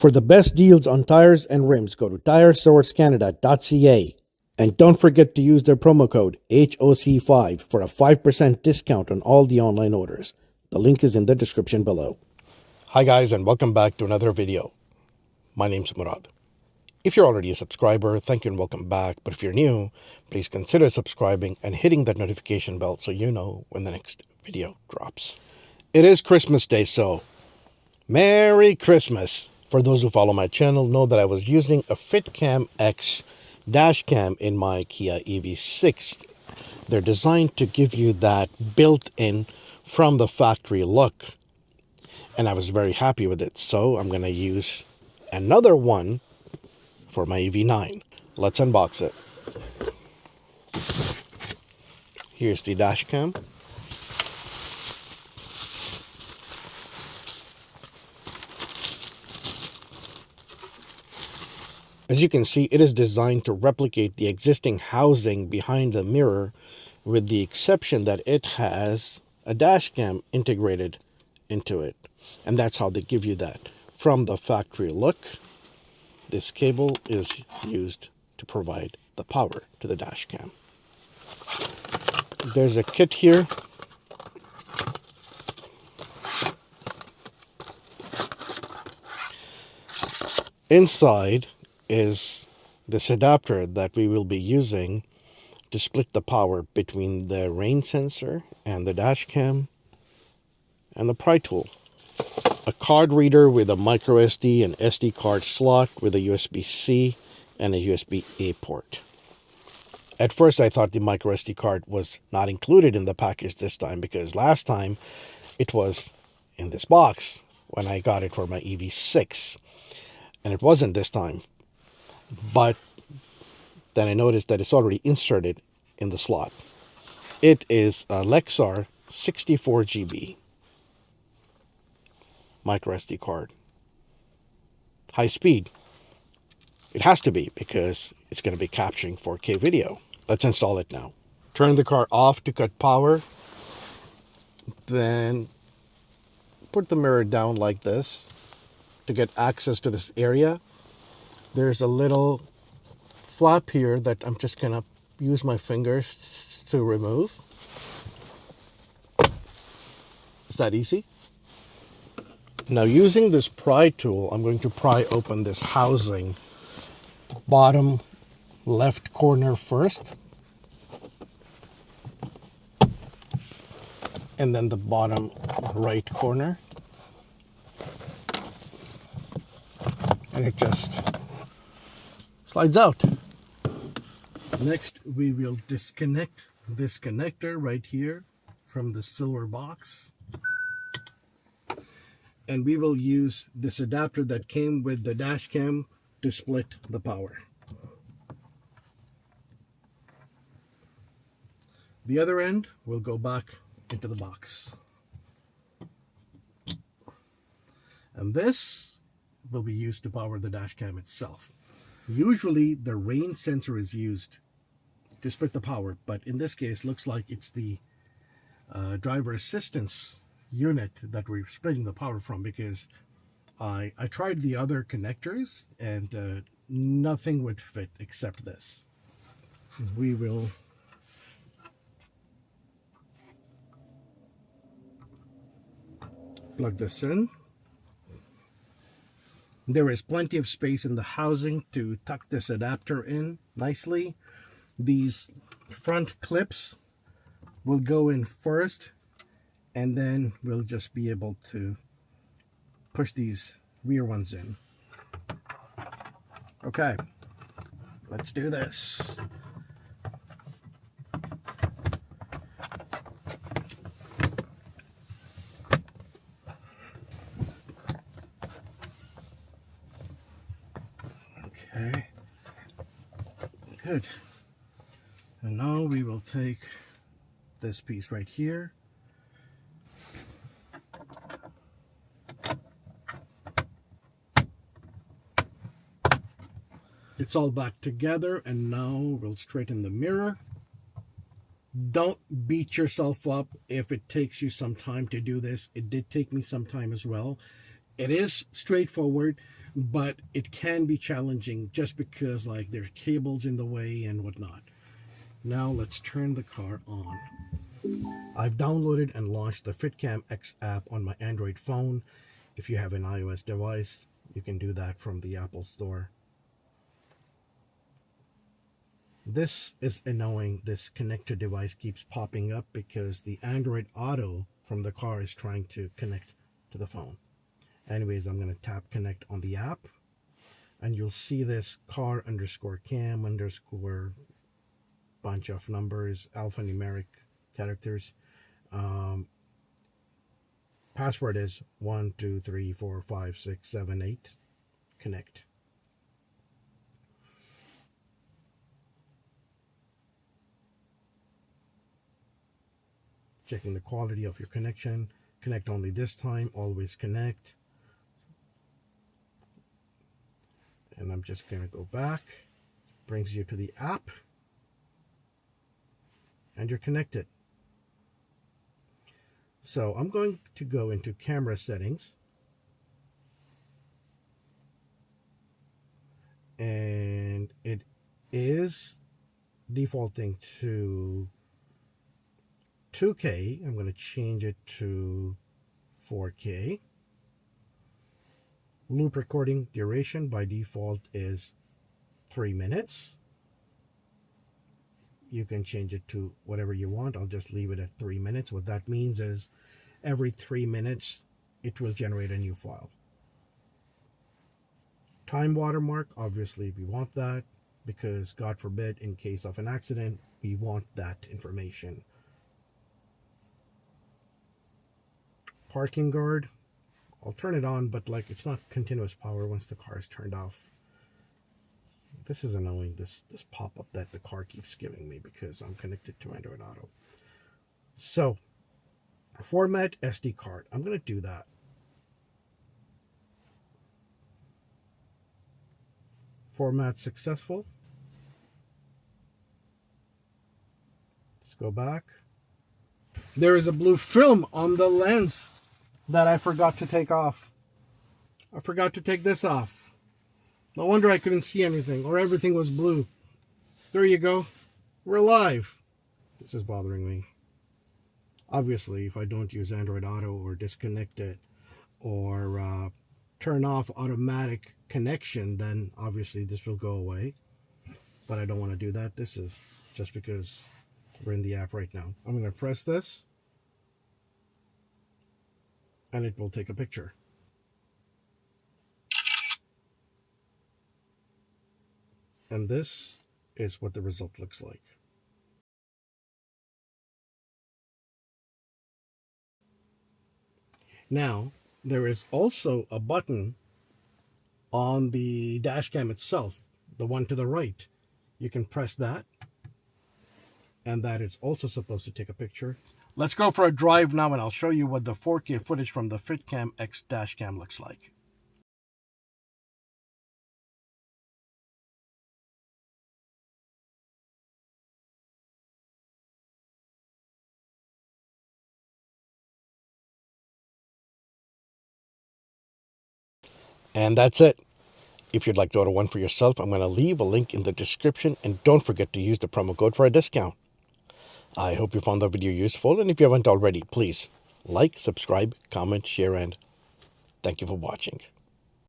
For the best deals on tires and rims, go to tiresourcecanada.ca. And don't forget to use their promo code HOC5 for a 5% discount on all the online orders. The link is in the description below. Hi guys, and welcome back to another video. My name's Murad. If you're already a subscriber, thank you and welcome back. But if you're new, please consider subscribing and hitting that notification bell so you know when the next video drops. It is Christmas Day, so Merry Christmas. For those who follow my channel know that I was using a FITCAMX Dashcam in my Kia EV6. They're designed to give you that built-in from the factory look. And I was very happy with it. So I'm going to use another one for my EV9. Let's unbox it. Here's the Dashcam. As you can see, it is designed to replicate the existing housing behind the mirror, with the exception that it has a dash cam integrated into it. And that's how they give you that from the factory look. This cable is used to provide the power to the dash cam. There's a kit here. Inside is this adapter that we will be using to split the power between the rain sensor and the dash cam and the pry tool. A card reader with a micro SD and SD card slot with a USB-C and a USB-A port. At first I thought the micro SD card was not included in the package this time, because last time it was in this box when I got it for my EV6, and it wasn't this time. But then I noticed that it's already inserted in the slot. It is a Lexar 64 GB micro SD card. High speed. It has to be, because it's going to be capturing 4K video. Let's install it now. Turn the car off to cut power. Then put the mirror down like this to get access to this area. There's a little flap here that I'm just going to use my fingers to remove. Is that easy? Now, using this pry tool, I'm going to pry open this housing bottom left corner first, and then the bottom right corner, and it just slides out. Next, we will disconnect this connector right here from the silver box. And we will use this adapter that came with the dash cam to split the power. The other end will go back into the box. And this will be used to power the dash cam itself. Usually the rain sensor is used to split the power, but in this case looks like it's the driver assistance unit that we're splitting the power from, because I tried the other connectors and nothing would fit except this. We will plug this in. There is plenty of space in the housing to tuck this adapter in nicely. These front clips will go in first, and then we'll just be able to push these rear ones in. Okay, let's do this. Okay, good. And now we will take this piece right here. It's all back together, and now we'll straighten the mirror. Don't beat yourself up if it takes you some time to do this. It did take me some time as well. It is straightforward, but it can be challenging just because like there's cables in the way and whatnot. Now let's turn the car on. I've downloaded and launched the FITCAMX app on my Android phone. If you have an iOS device, you can do that from the Apple Store. This is annoying. This connect to device keeps popping up because the Android Auto from the car is trying to connect to the phone. Anyways, I'm going to tap connect on the app, and you'll see this car underscore cam underscore bunch of numbers, alphanumeric characters. Password is 1 2 3 4 5 6 7 8. Connect. Checking the quality of your connection. Connect only this time. Always connect. And I'm just going to go back. Brings you to the app. And you're connected. So I'm going to go into camera settings. And it is defaulting to 2K. I'm going to change it to 4K. Loop recording duration by default is 3 minutes. You can change it to whatever you want. I'll just leave it at 3 minutes. What that means is every 3 minutes, it will generate a new file. Time watermark, obviously we want that because God forbid, in case of an accident, we want that information. Parking guard, I'll turn it on, but like it's not continuous power once the car is turned off. This is annoying, this pop-up that the car keeps giving me because I'm connected to Android Auto. So, format SD card. I'm going to do that. Format successful. Let's go back. There is a blue film on the lens that I forgot to take off. I forgot to take this off. No wonder I couldn't see anything, or everything was blue. There you go. We're live. This is bothering me. Obviously, if I don't use Android Auto or disconnect it or turn off automatic connection, then obviously this will go away. But I don't want to do that. This is just because we're in the app right now. I'm going to press this, and it will take a picture. And this is what the result looks like. Now, there is also a button on the dashcam itself, the one to the right. You can press that, and that is also supposed to take a picture. Let's go for a drive now, and I'll show you what the 4K footage from the FITCAMX dashcam looks like. And that's it. If you'd like to order one for yourself, I'm going to leave a link in the description, and don't forget to use the promo code for a discount. I hope you found the video useful, and if you haven't already, please like, subscribe, comment, share, and thank you for watching.